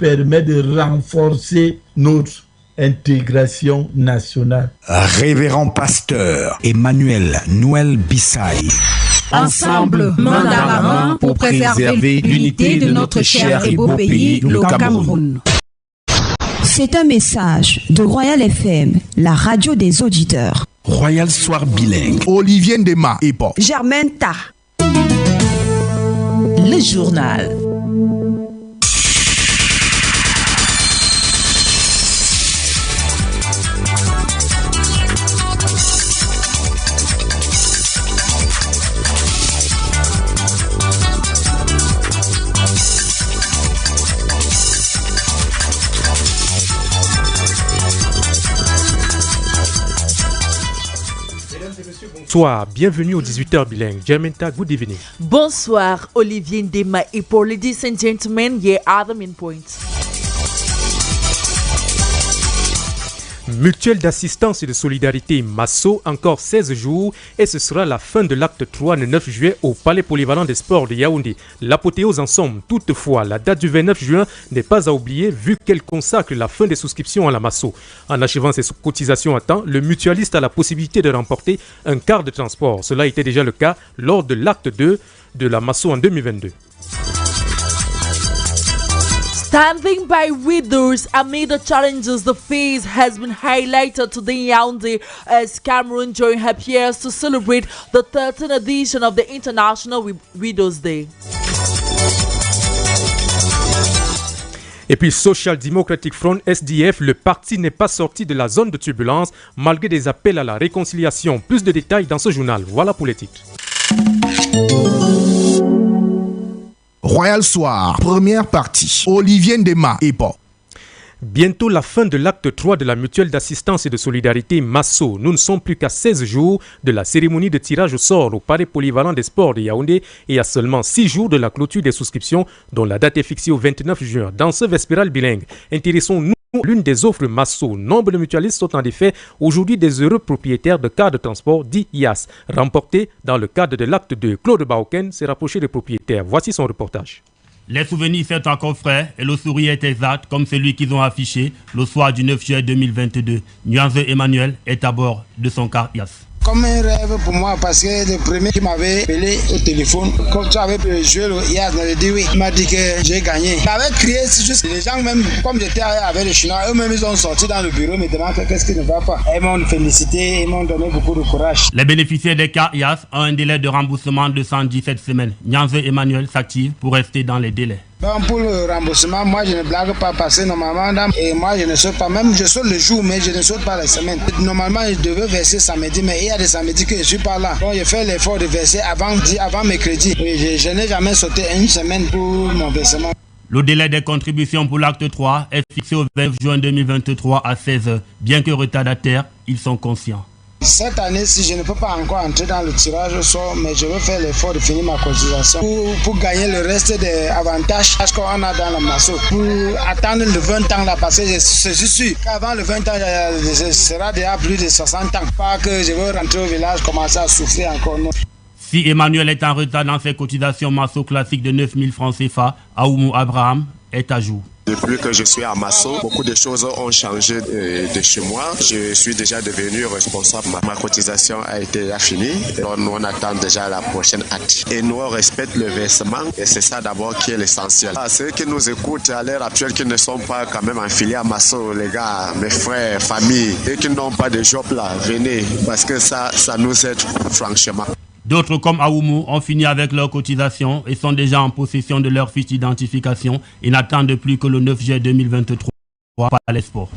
permet de renforcer notre intégration nationale. Révérend pasteur Emmanuel Noël Bissaï. Ensemble, main dans la main, pour préserver l'unité de notre cher et beau pays, le Cameroun. C'est un message de Royal FM, la radio des auditeurs. Royal Soir Bilingue. Olivier Ndema EPO. Germaine Tah. Le journal. Bonsoir, bienvenue au 18h bilingue. Germaine Tah, good evening. Bonsoir, Olivier Ndema EPO. Ladies and gentlemen, here are the main points. Mutuelle d'assistance et de solidarité Masso, encore 16 jours et ce sera la fin de l'acte 3 le 9 juillet au Palais Polyvalent des Sports de Yaoundé. L'apothéose en somme. Toutefois, la date du 29 juin n'est pas à oublier vu qu'elle consacre la fin des souscriptions à la Masso. En achevant ses cotisations à temps, le mutualiste a la possibilité de remporter un quart de transport. Cela était déjà le cas lors de l'acte 2 de la Masso en 2022. Standing by widows amid the challenges the face has been highlighted today in Yaoundé as Cameroon join her peers to celebrate the 13th edition of the International Widows Day. Et puis Social Democratic Front SDF, le parti n'est pas sorti de la zone de turbulence malgré des appels à la réconciliation. Plus de détails dans ce journal. Voilà pour les titres. Royal Soir, première partie. Olivier Ndema EPO. Bientôt la fin de l'acte 3 de la mutuelle d'assistance et de solidarité Masso. Nous ne sommes plus qu'à 16 jours de la cérémonie de tirage au sort au Palais Polyvalent des Sports de Yaoundé et à seulement 6 jours de la clôture des souscriptions dont la date est fixée au 29 juin. Dans ce vespéral bilingue, intéressons-nous l'une des offres Masso. Nombre de mutualistes sont en effet aujourd'hui des heureux propriétaires de cars de transport dits IAS, remportés dans le cadre de l'acte 2. Claude Baoken s'est rapproché des propriétaires. Voici son reportage. Les souvenirs sont encore frais et le sourire est exact comme celui qu'ils ont affiché le soir du 9 juillet 2022. Nuance Emmanuel est à bord de son car IAS. Comme un rêve pour moi parce que le premier qui m'avait appelé au téléphone, quand tu avais joué le IAS, il dit oui, il m'a dit que j'ai gagné. Il avait crié, c'est juste les gens même, comme j'étais avec les Chinois, eux-mêmes ils ont sorti dans le bureau, me demandent qu'est-ce qui ne va pas. Ils m'ont félicité, ils m'ont donné beaucoup de courage. Les bénéficiaires des cartes IAS ont un délai de remboursement de 117 semaines. Nuance Emmanuel s'active pour rester dans les délais. Bon, pour le remboursement, moi je ne blague pas parce que normalement, et moi je ne saute pas, même je saute le jour, mais je ne saute pas la semaine. Normalement, je devais verser samedi, mais il y a des samedis que je ne suis pas là. Bon, je fais l'effort de verser avant mercredi. Je n'ai jamais sauté une semaine pour mon versement. Le délai des contributions pour l'acte 3 est fixé au 20 juin 2023 à 16h. Bien que retardataires, ils sont conscients. Cette année-ci, je ne peux pas encore entrer dans le tirage au sort, mais je vais faire l'effort de finir ma cotisation pour gagner le reste des avantages qu'on a dans la Masso. Pour attendre le 20 ans là, parce que je suis sûr qu'avant le 20 ans, ce sera déjà plus de 60 ans. Pas que je veux rentrer au village, commencer à souffrir encore. Non. Si Emmanuel est en retard dans ses cotisations Masso classiques de 9 000 francs CFA, Aoumou Abraham est à jour. Depuis que je suis à Masso, beaucoup de choses ont changé de chez moi. Je suis déjà devenu responsable. Ma cotisation a été finie. Nous on attend déjà la prochaine acte. Et nous on respecte le versement. Et c'est ça d'abord qui est l'essentiel. Ceux qui nous écoutent à l'heure actuelle, qui ne sont pas quand même affiliés à Masso, les gars, mes frères, familles, et qui n'ont pas de job là, venez. Parce que ça nous aide franchement. D'autres comme Aoumou ont fini avec leur cotisation et sont déjà en possession de leur fiche d'identification et n'attendent plus que le 9 juillet 2023 par les sports.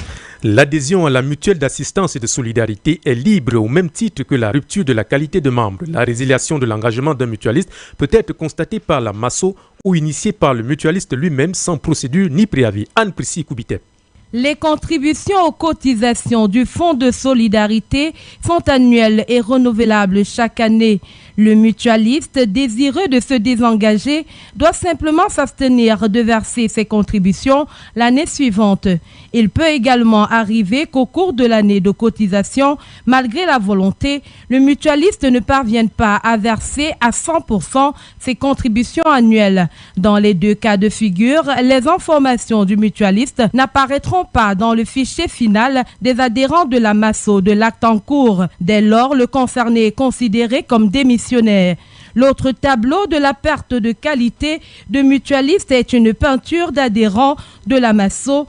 L'adhésion à la mutuelle d'assistance et de solidarité est libre au même titre que la rupture de la qualité de membre. La résiliation de l'engagement d'un mutualiste peut être constatée par la Masso ou initiée par le mutualiste lui-même sans procédure ni préavis. Anne-Priscille Koubitep. Les contributions aux cotisations du Fonds de solidarité sont annuelles et renouvelables chaque année. Le mutualiste désireux de se désengager doit simplement s'abstenir de verser ses contributions l'année suivante. Il peut également arriver qu'au cours de l'année de cotisation, malgré la volonté, le mutualiste ne parvienne pas à verser à 100% ses contributions annuelles. Dans les deux cas de figure, les informations du mutualiste n'apparaîtront pas dans le fichier final des adhérents de la MASO de l'acte en cours. Dès lors, le concerné est considéré comme démissionnaire. L'autre tableau de la perte de qualité de mutualiste est une peinture d'adhérents de la MASO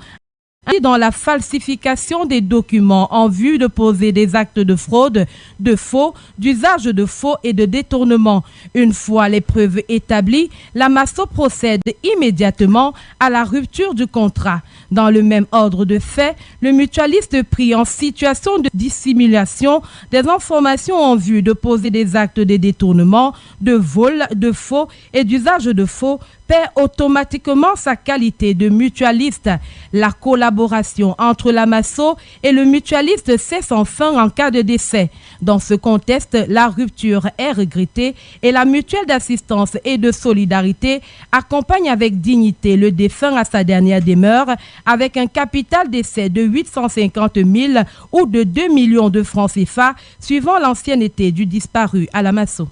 dans la falsification des documents en vue de poser des actes de fraude, de faux, d'usage de faux et de détournement. Une fois les preuves établies, la MASO procède immédiatement à la rupture du contrat. Dans le même ordre de fait, le mutualiste pris en situation de dissimulation des informations en vue de poser des actes de détournement, de vol, de faux et d'usage de faux perd automatiquement sa qualité de mutualiste. La collaboration entre la MASO et le mutualiste cesse enfin en cas de décès. Dans ce contexte, la rupture est regrettée et la mutuelle d'assistance et de solidarité accompagne avec dignité le défunt à sa dernière demeure avec un capital d'essai de 850 000 ou de 2 millions de francs CFA suivant l'ancienneté du disparu à la MASO.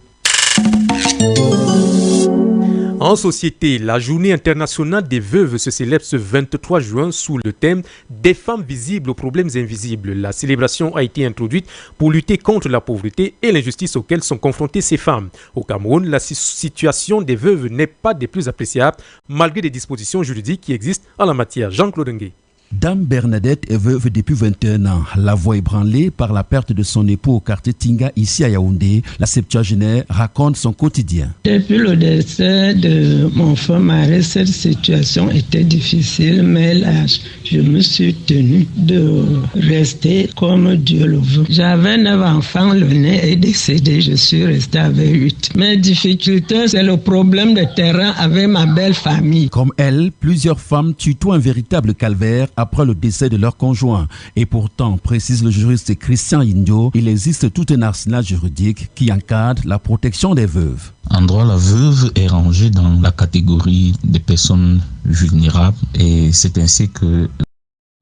En société, la journée internationale des veuves se célèbre ce 23 juin sous le thème « Des femmes visibles aux problèmes invisibles ». La célébration a été introduite pour lutter contre la pauvreté et l'injustice auxquelles sont confrontées ces femmes. Au Cameroun, la situation des veuves n'est pas des plus appréciables malgré des dispositions juridiques qui existent en la matière. Jean-Claude Ngué. Dame Bernadette est veuve depuis 21 ans. La voix ébranlée par la perte de son époux au quartier Tinga, ici à Yaoundé, la septuagénaire raconte son quotidien. Depuis le décès de mon frère mari, cette situation était difficile, mais là, je me suis tenue de rester comme Dieu le veut. J'avais 9 enfants, le nez est décédé, je suis restée avec 8. Mes difficultés, c'est le problème de terrain avec ma belle famille. Comme elle, plusieurs femmes tutoient un véritable calvaire après le décès de leur conjoint. Et pourtant, précise le juriste Christian Indio, il existe tout un arsenal juridique qui encadre la protection des veuves. En droit, la veuve est rangée dans la catégorie des personnes vulnérables et c'est ainsi que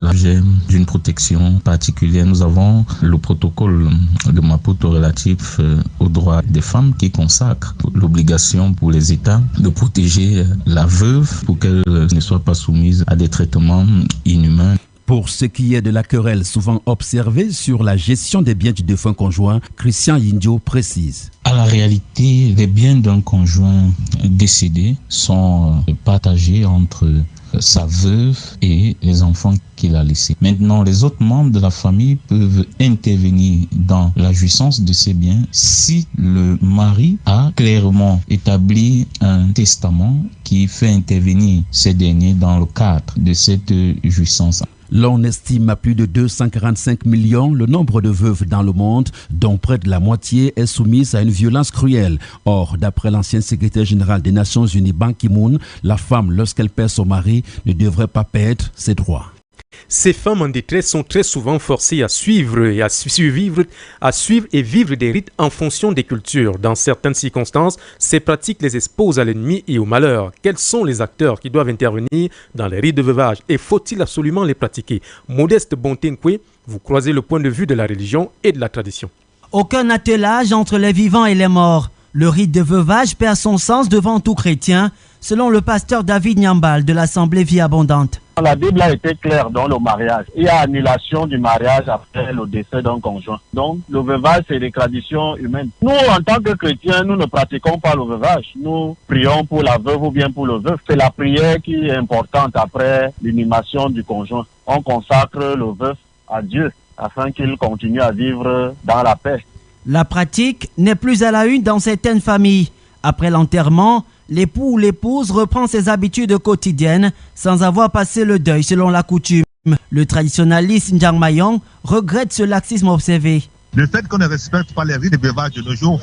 l'objet d'une protection particulière. Nous avons le protocole de Maputo relatif aux droits des femmes qui consacre l'obligation pour les États de protéger la veuve pour qu'elle ne soit pas soumise à des traitements inhumains. Pour ce qui est de la querelle souvent observée sur la gestion des biens du défunt conjoint, Christian Indio précise. À la réalité, les biens d'un conjoint décédé sont partagés entre sa veuve et les enfants qu'il a laissés. Maintenant, les autres membres de la famille peuvent intervenir dans la jouissance de ces biens si le mari a clairement établi un testament qui fait intervenir ces derniers dans le cadre de cette jouissance. L'on estime à plus de 245 millions le nombre de veuves dans le monde, dont près de la moitié est soumise à une violence cruelle. Or, d'après l'ancien secrétaire général des Nations Unies, Ban Ki-moon, la femme, lorsqu'elle perd son mari, ne devrait pas perdre ses droits. Ces femmes en détresse sont très souvent forcées à suivre et vivre des rites en fonction des cultures. Dans certaines circonstances, ces pratiques les exposent à l'ennemi et au malheur. Quels sont les acteurs qui doivent intervenir dans les rites de veuvage et faut-il absolument les pratiquer? Modeste Bontenkwe, vous croisez le point de vue de la religion et de la tradition. Aucun attelage entre les vivants et les morts. Le rite de veuvage perd son sens devant tout chrétien, selon le pasteur David Nyambal de l'Assemblée Vie Abondante. La Bible a été claire dans le mariage. Il y a annulation du mariage après le décès d'un conjoint. Donc, le veuvage, c'est des traditions humaines. Nous, en tant que chrétiens, nous ne pratiquons pas le veuvage. Nous prions pour la veuve ou bien pour le veuf. C'est la prière qui est importante après l'inhumation du conjoint. On consacre le veuf à Dieu afin qu'il continue à vivre dans la paix. La pratique n'est plus à la une dans certaines familles. Après l'enterrement, l'époux ou l'épouse reprend ses habitudes quotidiennes sans avoir passé le deuil selon la coutume. Le traditionnaliste Njang Mayong regrette ce laxisme observé. Le fait qu'on ne respecte pas les rites de veuvage de nos jours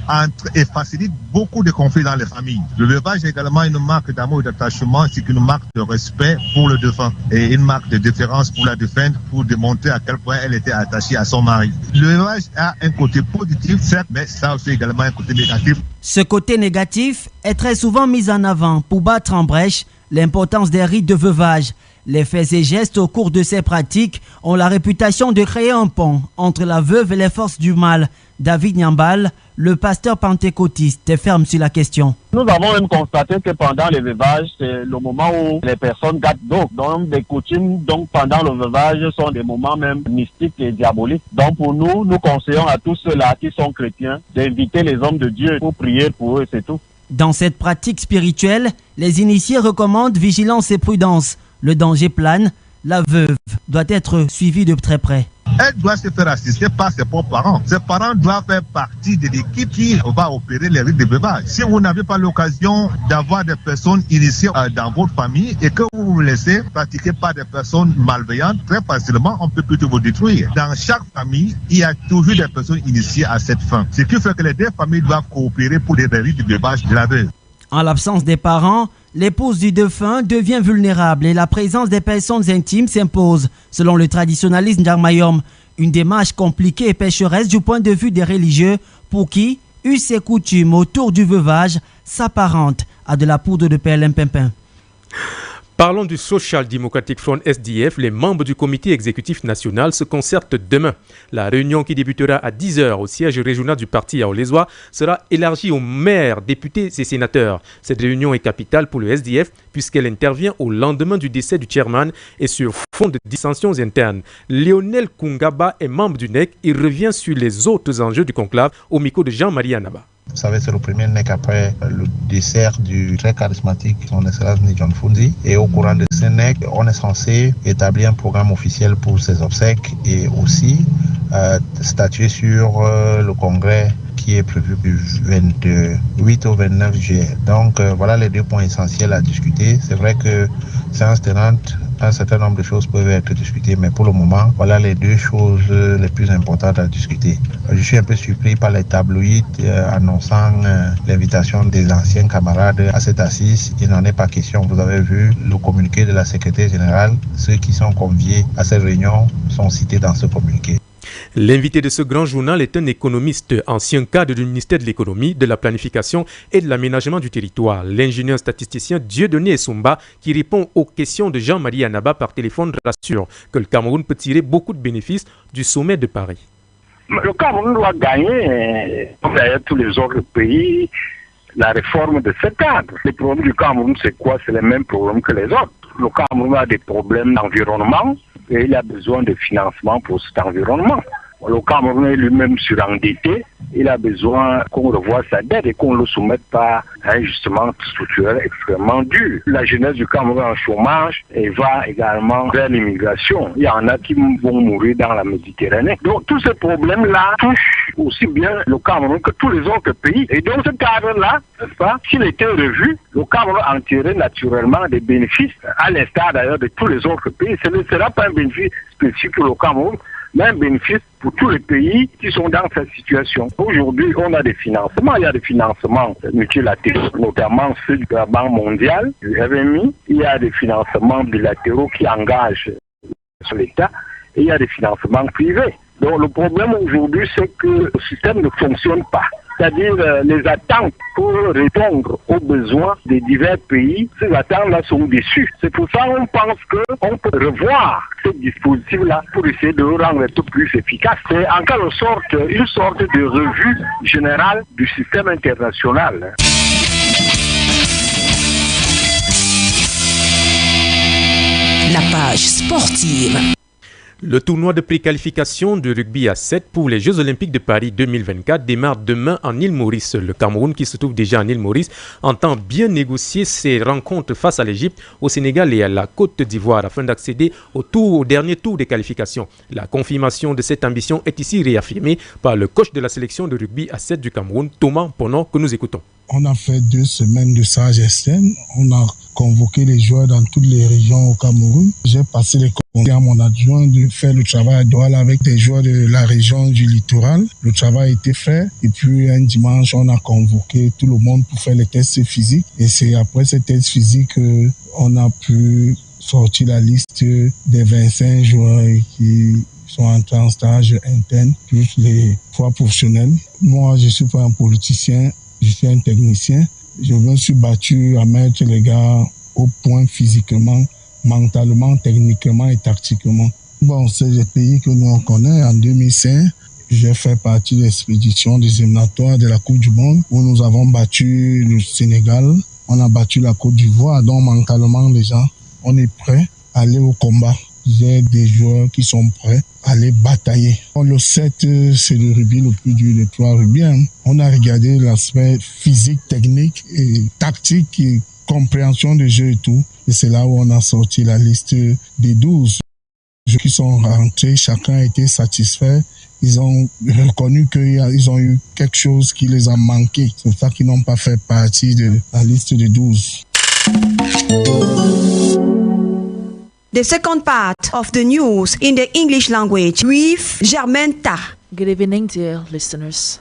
entre et facilite beaucoup de conflits dans les familles. Le veuvage est également une marque d'amour et d'attachement, c'est une marque de respect pour le défunt et une marque de déférence pour la défunte pour démontrer à quel point elle était attachée à son mari. Le veuvage a un côté positif, certes, mais ça a aussi également un côté négatif. Ce côté négatif est très souvent mis en avant pour battre en brèche l'importance des rites de veuvage. Les faits et gestes au cours de ces pratiques ont la réputation de créer un pont entre la veuve et les forces du mal. David Nyambal, le pasteur pentecôtiste, est ferme sur la question. Nous avons même constaté que pendant le veuvage, c'est le moment où les personnes gâtent d'autres. Donc, des coutumes pendant le veuvage sont des moments même mystiques et diaboliques. Donc, pour nous, nous conseillons à tous ceux-là qui sont chrétiens d'inviter les hommes de Dieu pour prier pour eux, c'est tout. Dans cette pratique spirituelle, les initiés recommandent vigilance et prudence. Le danger plane, la veuve doit être suivie de très près. Elle doit se faire assister par ses propres parents. Ses parents doivent faire partie de l'équipe qui va opérer les rites de veuvage. Si vous n'avez pas l'occasion d'avoir des personnes initiées dans votre famille et que vous vous laissez pratiquer par des personnes malveillantes, très facilement, on peut plutôt vous détruire. Dans chaque famille, il y a toujours des personnes initiées à cette fin. Ce qui fait que les deux familles doivent coopérer pour les rites de veuvage de la veuve. En l'absence des parents, l'épouse du défunt devient vulnérable et la présence des personnes intimes s'impose, selon le traditionnalisme d'Armayom. Une démarche compliquée et pécheresse du point de vue des religieux pour qui us et coutumes autour du veuvage s'apparentent à de la poudre de perlimpinpin. Parlons du Social Democratic Front SDF. Les membres du comité exécutif national se concertent demain. La réunion qui débutera à 10h au siège régional du parti à Olézois sera élargie aux maires, députés et sénateurs. Cette réunion est capitale pour le SDF puisqu'elle intervient au lendemain du décès du chairman et sur fond de dissensions internes. Lionel Kungaba est membre du NEC. Il revient sur les autres enjeux du conclave au micro de Jean-Marie Anaba. Vous savez, c'est le premier NEC après le décès du très charismatique son excellence John Fundi. Et au courant de ce NEC, on est censé établir un programme officiel pour ses obsèques et aussi statuer sur le congrès qui est prévu du 28 au 29 juillet. Donc voilà les deux points essentiels à discuter. C'est vrai que séance tenante, un certain nombre de choses peuvent être discutées, mais pour le moment, voilà les deux choses les plus importantes à discuter. Je suis un peu surpris par les tabloïds annonçant l'invitation des anciens camarades à cette assise. Il n'en est pas question. Vous avez vu le communiqué de la secrétaire générale. Ceux qui sont conviés à cette réunion sont cités dans ce communiqué. L'invité de ce grand journal est un économiste, ancien cadre du ministère de l'économie, de la planification et de l'aménagement du territoire. L'ingénieur statisticien Dieudonné Essumba, qui répond aux questions de Jean-Marie Anaba par téléphone, rassure que le Cameroun peut tirer beaucoup de bénéfices du sommet de Paris. Le Cameroun doit gagner, comme d'ailleurs tous les autres pays, la réforme de ce cadre. Les problèmes du Cameroun, c'est quoi? C'est les mêmes problèmes que les autres. Le Cameroun a des problèmes d'environnement et il a besoin de financement pour cet environnement. Le Cameroun est lui-même surendetté, il a besoin qu'on revoie sa dette et qu'on ne le soumette pas à un ajustement structurel extrêmement dur. La jeunesse du Cameroun en chômage et va également vers l'immigration. Il y en a qui vont mourir dans la Méditerranée. Donc tous ces problèmes-là touchent aussi bien le Cameroun que tous les autres pays. Et dans ce cadre-là, n'est-ce pas, s'il était revu, le Cameroun en tirerait naturellement des bénéfices, à l'instar d'ailleurs de tous les autres pays. Ce ne sera pas un bénéfice spécifique pour le Cameroun, mais un bénéfice pour tous les pays qui sont dans cette situation. Aujourd'hui, on a des financements. Il y a des financements multilatéraux, notamment ceux de la Banque mondiale, du FMI. Il y a des financements bilatéraux qui engagent l'État. Et il y a des financements privés. Donc le problème aujourd'hui, c'est que le système ne fonctionne pas. C'est-à-dire les attentes pour répondre aux besoins des divers pays, ces attentes-là sont déçues. C'est pour ça qu'on pense qu'on peut revoir ce dispositif-là pour essayer de le rendre un peu plus efficace. C'est en quelque sorte une sorte de revue générale du système international. La page sportive. Le tournoi de préqualification de rugby à 7 pour les Jeux Olympiques de Paris 2024 démarre demain en île Maurice. Le Cameroun, qui se trouve déjà en île Maurice, entend bien négocier ses rencontres face à l'Égypte, au Sénégal et à la Côte d'Ivoire afin d'accéder au dernier tour des qualifications. La confirmation de cette ambition est ici réaffirmée par le coach de la sélection de rugby à 7 du Cameroun, Thomas Ponon, que nous écoutons. On a fait 2 semaines de stage externe. On a convoqué les joueurs dans toutes les régions au Cameroun. J'ai passé les conseils à mon adjoint de faire le travail à Douala avec des joueurs de la région du littoral. Le travail a été fait et puis un dimanche, on a convoqué tout le monde pour faire les tests physiques. Et c'est après ces tests physiques qu'on a pu sortir la liste des 25 joueurs qui sont entrés en stage interne, plus les 3 professionnels. Moi, je ne suis pas un politicien, je suis un technicien. Je me suis battu à mettre les gars au point physiquement, mentalement, techniquement et tactiquement. Bon, c'est les pays que nous on connaît. En 2005, j'ai fait partie de l'expédition des éliminatoires de la Coupe du Monde où nous avons battu le Sénégal, on a battu la Côte d'Ivoire. Donc mentalement, les gens, on est prêts à aller au combat. J'ai des joueurs qui sont prêts à aller batailler. Le 7, c'est le rugby le plus dur des 3 rugby. On a regardé l'aspect physique, technique et tactique et compréhension de jeu et tout. Et c'est là où on a sorti la liste des 12 jeux qui sont rentrés. Chacun a été satisfait. Ils ont reconnu qu'ils ont eu quelque chose qui les a manqué. C'est pour ça qu'ils n'ont pas fait partie de la liste des 12. The second part of the news in the English language with Germaine Tah. Good evening, dear listeners.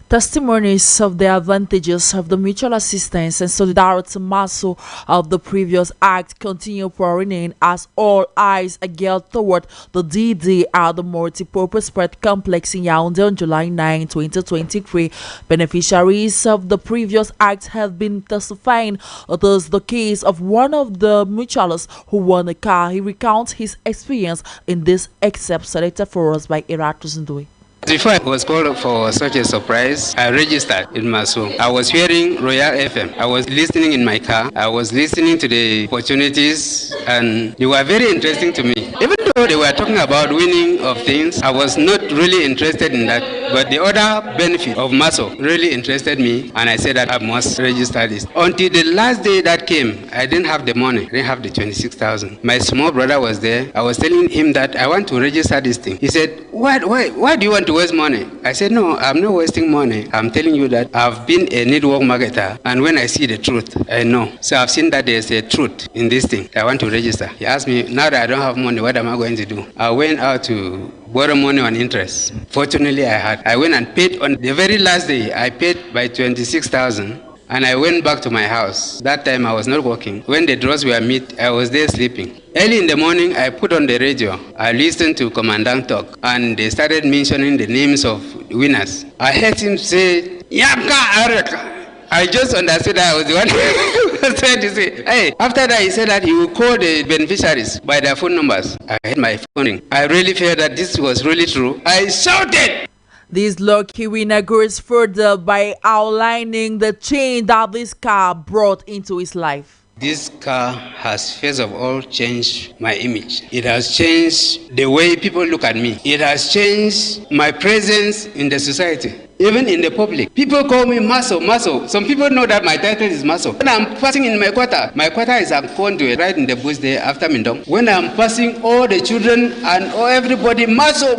Testimonies of the advantages of the mutual assistance and solidarity muscle of the previous act continue pouring in as all eyes are geared toward the D-Day at the Multipurpose Sport Complex in Yaoundé on July 9, 2023. Beneficiaries of the previous act have been testifying. It is the case of one of the mutualists who won a car. He recounts his experience in this excerpt selected for us by Eratus Ndui. Before I was called for such a surprise, I registered in Maso. I was hearing Royal FM. I was listening in my car. I was listening to the opportunities, and they were very interesting to me. Even though they were talking about winning of things, I was not really interested in that. But the other benefit of Maso really interested me, and I said that I must register this. Until the last day that came, I didn't have the money. I didn't have the 26,000. My small brother was there. I was telling him that I want to register this thing. He said, why do you want to waste money? I said, no, I'm not wasting money. I'm telling you that I've been a network marketer, and when I see the truth, I know. So I've seen that there's a truth in this thing. I want to register. He asked me, now that I don't have money, what am I going to do? I went out to borrow money on interest. Fortunately, I had. I went and paid on the very last day. I paid by 26,000. And I went back to my house. That time I was not working. When the draws were met, I was there sleeping. Early in the morning, I put on the radio. I listened to Commandant talk, and they started mentioning the names of winners. I heard him say, Yapka Araka. I just understood that I was the one who was trying to say, hey. After that, he said that he would call the beneficiaries by their phone numbers. I had my phone ring. I really felt that this was really true. I shouted. This lucky winner goes further by outlining the change that this car brought into his life. This car has first of all changed my image. It has changed the way people look at me. It has changed my presence in the society. Even in the public, people call me Maso. Some people know that my title is Maso. When I'm passing in my quarter is a conduit right in the bush there after Mindong. When I'm passing, all the children and everybody, Maso.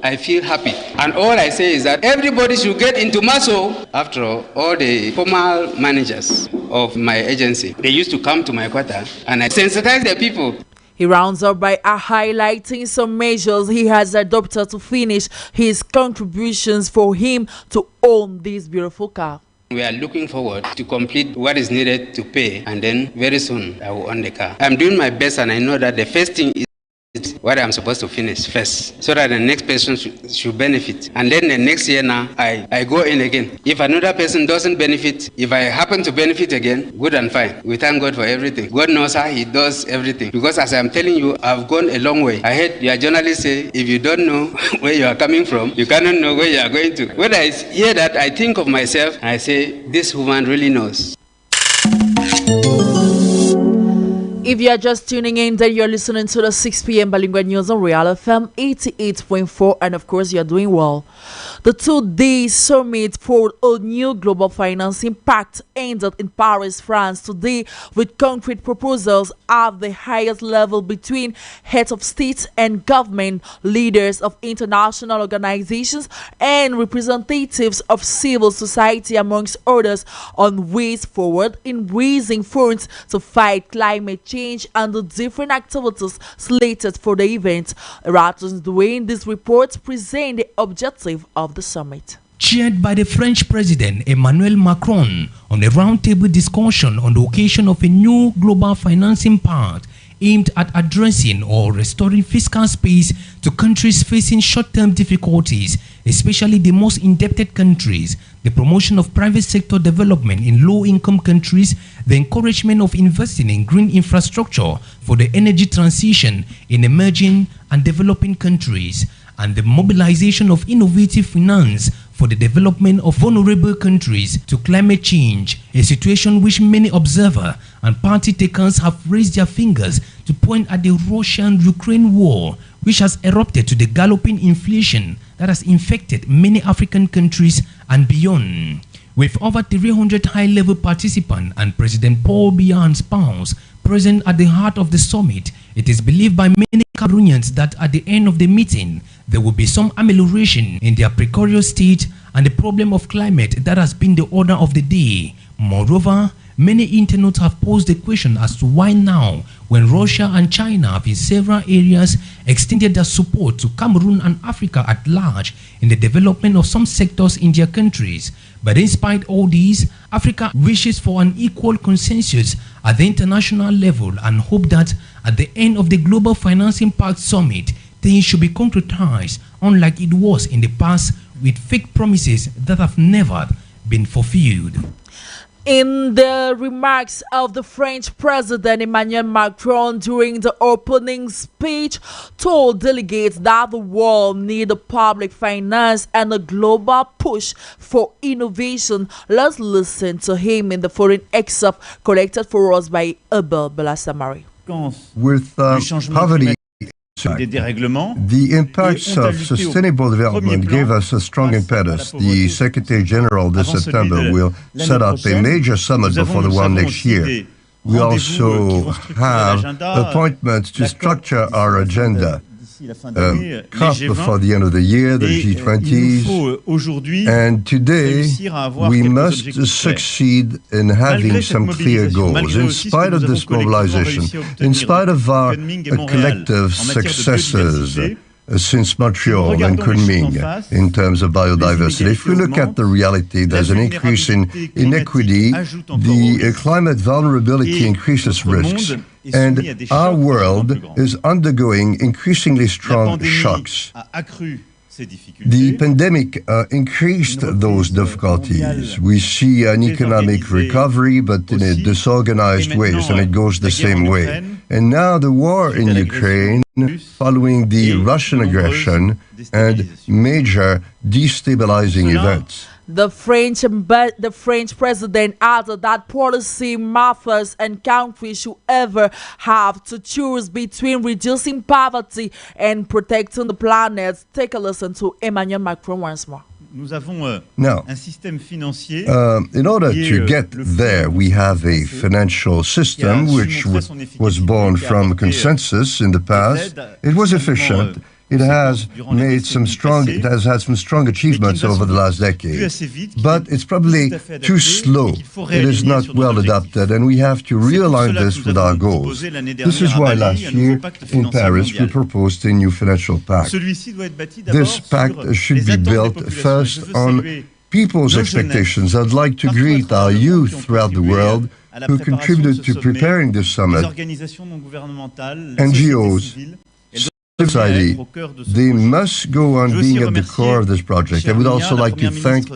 I feel happy. And all I say is that everybody should get into Maso. After all the formal managers of my agency, they used to come to my quarter and I sensitize the people. He rounds up by highlighting some measures he has adopted to finish his contributions for him to own this beautiful car. We are looking forward to complete what is needed to pay, and then very soon I will own the car. I'm doing my best, and I know that the first thing is what I'm supposed to finish first, so that the next person should benefit. And then the next year now, I go in again. If another person doesn't benefit, if I happen to benefit again, good and fine. We thank God for everything. God knows how He does everything. Because as I'm telling you, I've gone a long way. I heard your journalists say, if you don't know where you are coming from, you cannot know where you are going to. When I hear that, I think of myself, and I say, this woman really knows. If you are just tuning in, then you're listening to the 6 p.m. Bilingual News on Real FM 88.4, and of course, you're doing well. The 2-day summit for a new global financing pact ended in Paris, France today with concrete proposals at the highest level between heads of state and government, leaders of international organizations, and representatives of civil society, amongst others, on ways forward in raising funds to fight climate change and the different activities slated for the event. Ratons doing this report present the objective of the summit. Chaired by the French President Emmanuel Macron on a roundtable discussion on the occasion of a new global financing pact aimed at addressing or restoring fiscal space to countries facing short-term difficulties, especially the most indebted countries, the promotion of private sector development in low-income countries, the encouragement of investing in green infrastructure for the energy transition in emerging and developing countries, and the mobilization of innovative finance for the development of vulnerable countries to climate change, a situation which many observers and party takers have raised their fingers to point at the Russian-Ukraine war, which has erupted to the galloping inflation that has infected many African countries and beyond. With over 300 high-level participants and President Paul Biya's spouse present at the heart of the summit, it is believed by many Cameroonians that at the end of the meeting, there will be some amelioration in their precarious state and the problem of climate that has been the order of the day. Moreover, many internautes have posed the question as to why now, when Russia and China have in several areas extended their support to Cameroon and Africa at large in the development of some sectors in their countries. But despite all these, Africa wishes for an equal consensus at the international level and hope that at the end of the Global Financing Pact Summit, things should be concretized, unlike it was in the past with fake promises that have never been fulfilled. In the remarks of the French President Emmanuel Macron during the opening speech, told delegates that the world needs public finance and a global push for innovation. Let's listen to him in the foreign excerpt collected for us by Abel Belasamari. With poverty, the impacts of sustainable development gave us a strong impetus. The Secretary General this September will set up a major summit before the one next year. We also have appointments to structure our agenda. COP before the end of the year, the G20s, and today we must succeed in having some clear goals. In spite of this mobilization, in spite of our collective successes since Montreal and Kunming in terms of biodiversity, if we look at the reality, there's an increase in inequity, the climate vulnerability increases risks, and our world is undergoing increasingly strong shocks. The pandemic increased those difficulties. We see an economic recovery, but in a disorganized way, and it goes the same way. And now the war in Ukraine, following the Russian aggression and major destabilizing events. The French president added that policy makers and countries should ever have to choose between reducing poverty and protecting the planet. Take a listen to Emmanuel Macron once more. Now, in order to get there, we have a financial system which was born from consensus in the past. It was efficient. It has had some strong achievements over the last decade, but it's probably too slow. It is not well adapted, and we have to realign this with our goals. This is why last year in Paris we proposed a new financial pact. This pact should be built first on people's expectations. I'd like to greet our youth throughout the world who contributed to preparing this summit, NGOs, society. They must go on being at the core of this project. I would also like to thank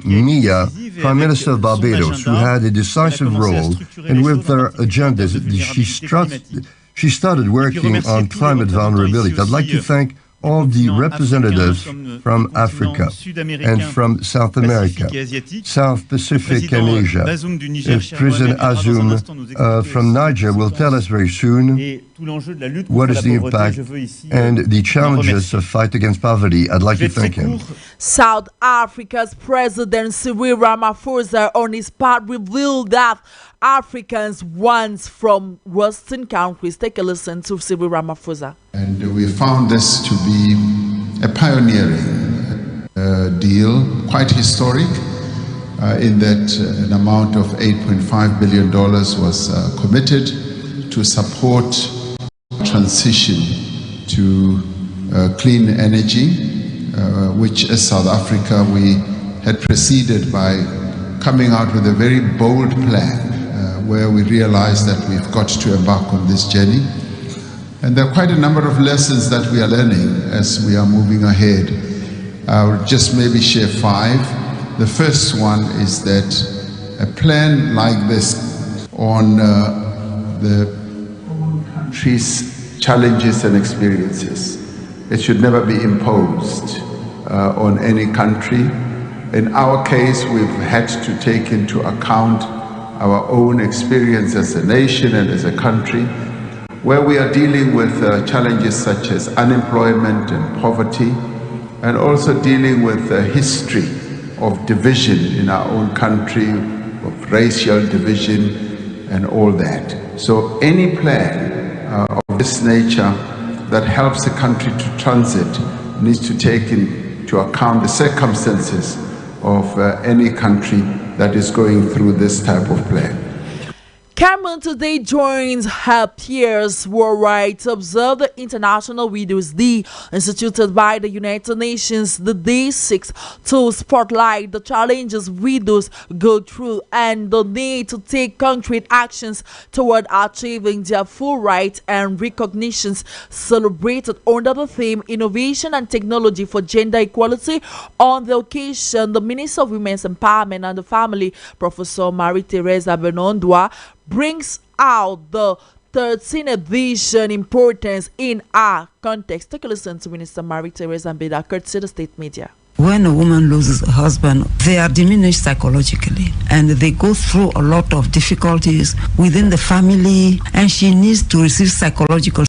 Mia, Prime Minister of Barbados, who had a decisive role, and with their agendas, she started working on climate vulnerability. I'd like to thank all the representatives from Africa and from South America, South Pacific and Asia. President Azoum from Niger will tell us very soon what is the impact and the challenges of fight against poverty. I'd like to thank him. South Africa's President Cyril Ramaphosa on his part revealed that Africans want from Western countries. Take a listen to Cyril Ramaphosa. And we found this to be a pioneering deal, quite historic, in that an amount of $8.5 billion was committed to support transition to clean energy, which as South Africa we had preceded by coming out with a very bold plan where we realized that we've got to embark on this journey. And there are quite a number of lessons that we are learning as we are moving ahead. I'll just maybe share 5. The first one is that a plan like this on the country's challenges and experiences, it should never be imposed on any country. In our case, we've had to take into account our own experience as a nation and as a country, where we are dealing with challenges such as unemployment and poverty, and also dealing with a history of division in our own country, of racial division and all that. So any plan of this nature that helps the country to transit needs to take into account the circumstances of any country that is going through this type of plan. Cameroon today joins her peers worldwide to observe the International Widows' Day, instituted by the United Nations. The day seeks to spotlight the challenges widows go through and the need to take concrete actions toward achieving their full rights and recognitions. Celebrated under the theme Innovation and Technology for Gender Equality. On the occasion, the Minister of Women's Empowerment and the Family, Professor Marie-Thérèse Abenondwa, brings out the 13th edition importance in our context. Take a listen to Minister Marie-Thérèse Ambeda, courtesy the State Media. When a woman loses a husband, they are diminished psychologically and they go through a lot of difficulties within the family, and she needs to receive psychological support.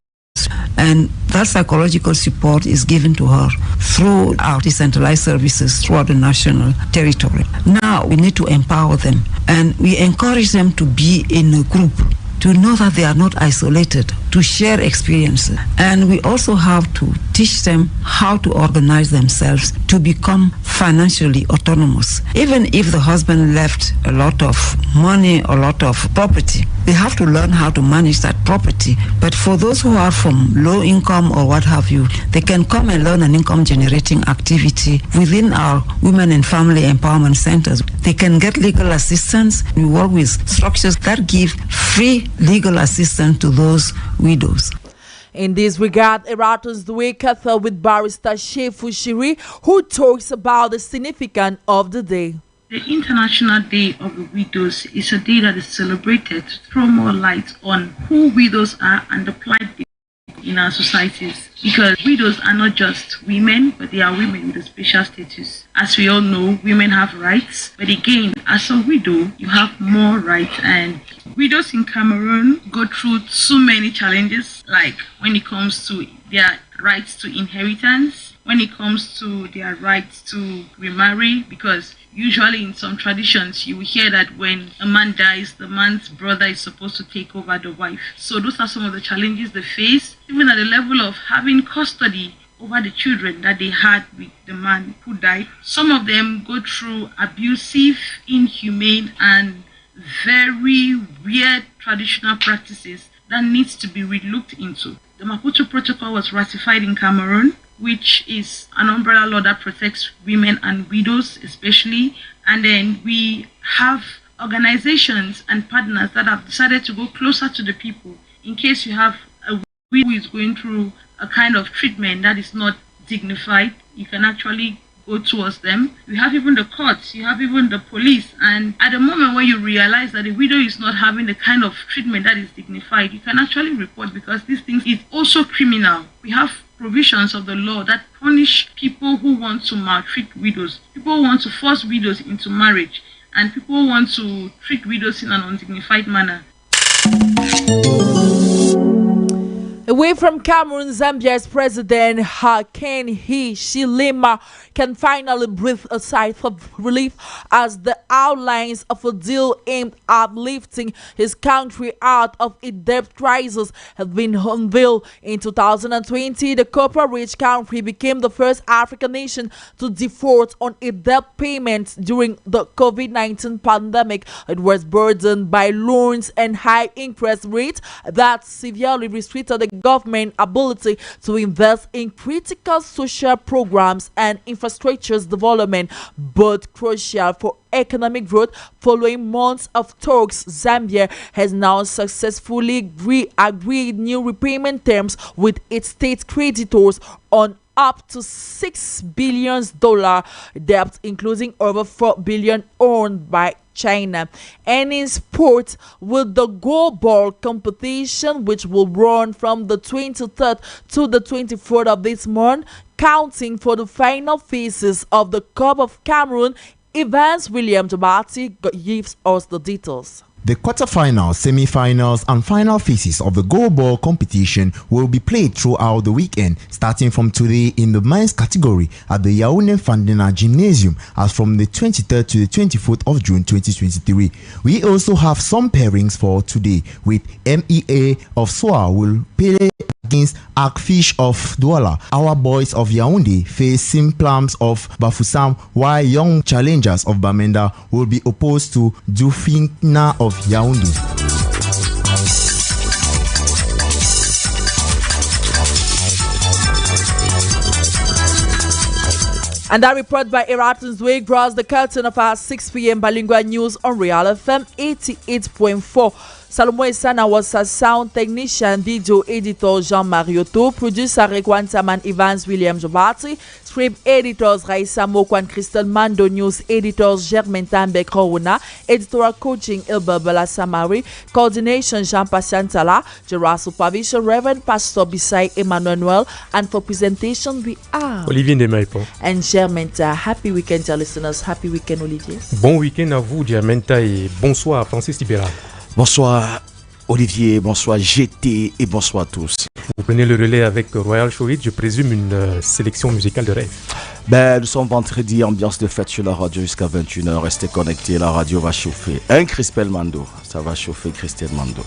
And that psychological support is given to her through our decentralized services throughout the national territory. Now we need to empower them, and we encourage them to be in a group, to know that they are not isolated, to share experiences. And we also have to teach them how to organize themselves to become financially autonomous. Even if the husband left a lot of money, a lot of property, they have to learn how to manage that property. But for those who are from low income or what have you, they can come and learn an income generating activity within our women and family empowerment centers. They can get legal assistance. We work with structures that give free legal assistance to those widows. In this regard, Eratos Dwe Katha with barrister Shefu Shiri, who talks about the significance of the day. The International Day of the Widows is a day that is celebrated to throw more light on who widows are and the plight in our societies, because widows are not just women, but they are women with a special status. As we all know, women have rights, but again, as a widow, you have more rights. And widows in Cameroon go through so many challenges, like when it comes to their rights to inheritance, when it comes to their rights to remarry, because usually in some traditions you will hear that when a man dies, the man's brother is supposed to take over the wife. So those are some of the challenges they face, even at the level of having custody over the children that they had with the man who died. Some of them go through abusive, inhumane, and very weird traditional practices that needs to be relooked into. The Maputo Protocol was ratified in Cameroon, which is an umbrella law that protects women and widows especially. And then we have organizations and partners that have decided to go closer to the people. In case you have a widow who is going through a kind of treatment that is not dignified, you can actually go towards them. You have even the courts, you have even the police, and at the moment when you realize that the widow is not having the kind of treatment that is dignified, you can actually report, because these things is also criminal. We have provisions of the law that punish people who want to maltreat widows, people who want to force widows into marriage, and people who want to treat widows in an undignified manner. Away from Cameroon, Zambia's president Hakainde Hichilema can finally breathe a sigh of relief as the outlines of a deal aimed at lifting his country out of its debt crisis have been unveiled. In 2020, the copper-rich country became the first African nation to default on its debt payments during the COVID-19 pandemic. It was burdened by loans and high interest rates that severely restricted the government ability to invest in critical social programs and infrastructure's development, but crucial for economic growth. Following months of talks, Zambia has now successfully agreed new repayment terms with its state creditors on up to $6 billion debt, including over $4 billion owned by China. And in sport, with the goalball competition, which will run from the 23rd to the 24th of this month, counting for the final phases of the Cup of Cameroon, Evans William Jabati gives us the details. The quarterfinals, semi-finals and final phases of the goalball competition will be played throughout the weekend, starting from today in the men's category at the Yaoundé Fandena Gymnasium as from the 23rd to the 24th of June 2023. We also have some pairings for today, with MEA of Soa will play against Arcfish of Douala. Our boys of Yaoundé face Simplams of Bafoussam, while young challengers of Bamenda will be opposed to Dufina of Yaoundé. And that report by Eraton's Way draws the curtain of our 6 p.m. Bilingual News on Real FM 88.4. Salomon Esana was a sound technician, video editor Jean-Marie Otto, producer Rekwantaman Evans William Jobati, script editors Raissa Moko and Crystal Mando, news editors Germaine Tah Bekrouna, editorial coaching Ilba Bala Samari, coordination Jean-Patient Tala, general supervision Reverend Pastor Bisay Emmanuel Noel, and for presentation we are Olivier Ndema EPO and Germaine Tah. Happy weekend, dear listeners. Happy weekend, Olivier. Bon week-end à vous, Germaine Tah, et bonsoir, Francis Tibera. Bonsoir Olivier, bonsoir GT et bonsoir à tous. Vous prenez le relais avec Royal Showit, je présume une sélection musicale de rêve. Nous sommes vendredi, ambiance de fête sur la radio jusqu'à 21h. Restez connectés, la radio va chauffer. Un Crispel Mando, ça va chauffer Christelle Mando.